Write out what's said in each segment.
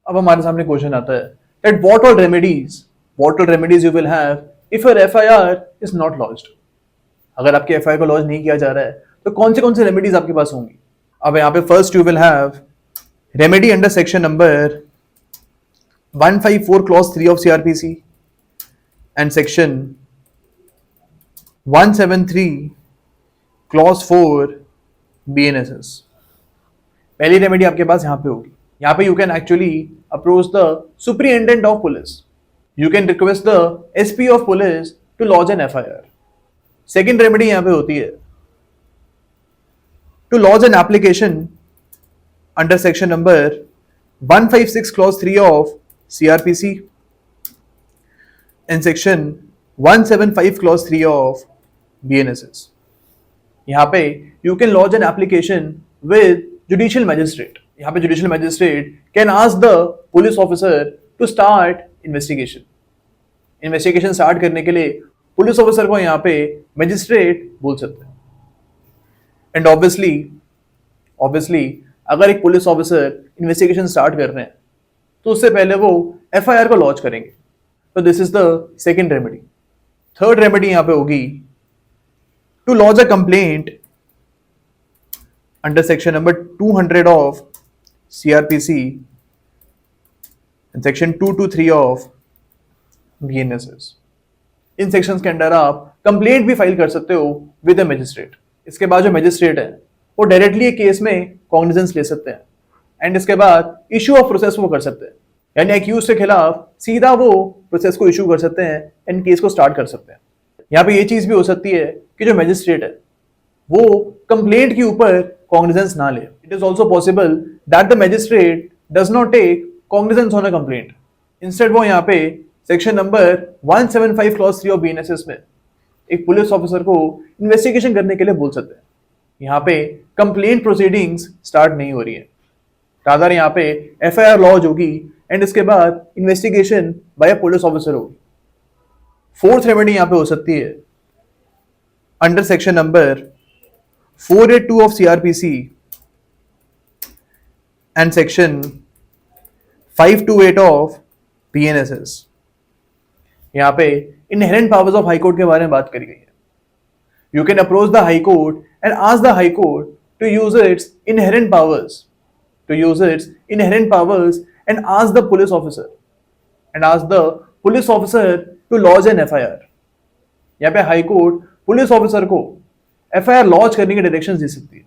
अब हमारे सामने क्वेश्चन आता है that what all remedies you will have if your FIR is not lodged। अगर आपके FIR को लॉन्च नहीं किया जा रहा है तो कौन से रेमेडीज आपके पास होंगी। अब यहाँ पे first you will have remedy under section number 154 clause 3 of CRPC and section 173 clause 4 BNSS। पहली रेमेडी आपके पास यहाँ पे होगी। यहाँ पे you can actually approach the superintendent of police, you can request the SP of police to launch an FIR। Second remedy यहाँ पे होती है to launch an application under section number 156 clause 3 of CRPC and section 175 clause 3 of BNSS। यहाँ पे you can lodge an application with judicial magistrate। यहाँ पे judicial magistrate can ask the police officer to start investigation। Investigation start करने के लिए police officer को यहाँ पे मैजिस्ट्रेट बोल सकते हैं। एंड ऑब्वियसली अगर एक पुलिस ऑफिसर इन्वेस्टिगेशन स्टार्ट कर रहे हैं तो उससे पहले वो FIR को लॉन्च करेंगे। तो this is the second remedy. Third remedy यहां पे होगी to launch a complaint under section number 200 of CRPC and section 223 of BNSS। इन सेक्शंस के अंडर आप कंप्लेंट भी फाइल कर सकते हो विद अ मैजिस्ट्रेट। इसके बाद जो मैजिस्ट्रेट है वो डायरेक्टली केस में कॉग्निजेंस ले सकते हैं एंड इसके बाद इशू ऑफ प्रोसेस वो कर सकते हैं, यानी एक्यूज के खिलाफ सीधा वो प्रोसेस को इशू कर सकते हैं एंड केस को स्टार्ट कर सकते हैं। यहाँ पे ये चीज भी हो सकती है कि जो मैजिस्ट्रेट है वो कंप्लेंट के ऊपर कॉग्निजेंस ना ले। It is also possible that the magistrate does not take cognizance on a complaint. Instead वो यहाँ पे section number 175 clause 3 of BNSS में एक पुलिस ऑफिसर को इन्वेस्टिगेशन करने के लिए बोल सकते हैं। यहाँ पे कंप्लेंट प्रोसीडिंग्स स्टार्ट नहीं हो रही है, रादर यहाँ पे FIR लॉन्च होगी एंड इसके बाद investigation by a police officer होगी। फोर्थ रेमेडी यहाँ पे हो सकती है under section number 482 of CRPC and section 528 of BNSS। यहाँ पे inherent powers of high court के बारे में बात करी गई है। You can approach the high court and ask the high court to use its inherent powers and ask the police officer to lodge an FIR। यहाँ पे हाई कोर्ट पुलिस ऑफिसर को FIR लॉन्च करने की directions दे सकती है।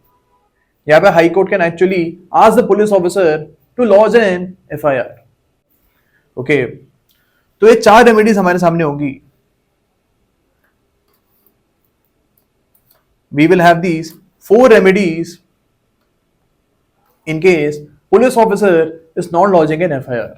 यहाँ पे high court can actually ask the police officer to launch an FIR। Okay, तो ये 4 रेमेडीज हमारे सामने होंगी। We will have these 4 remedies in case police officer is not lodging an FIR।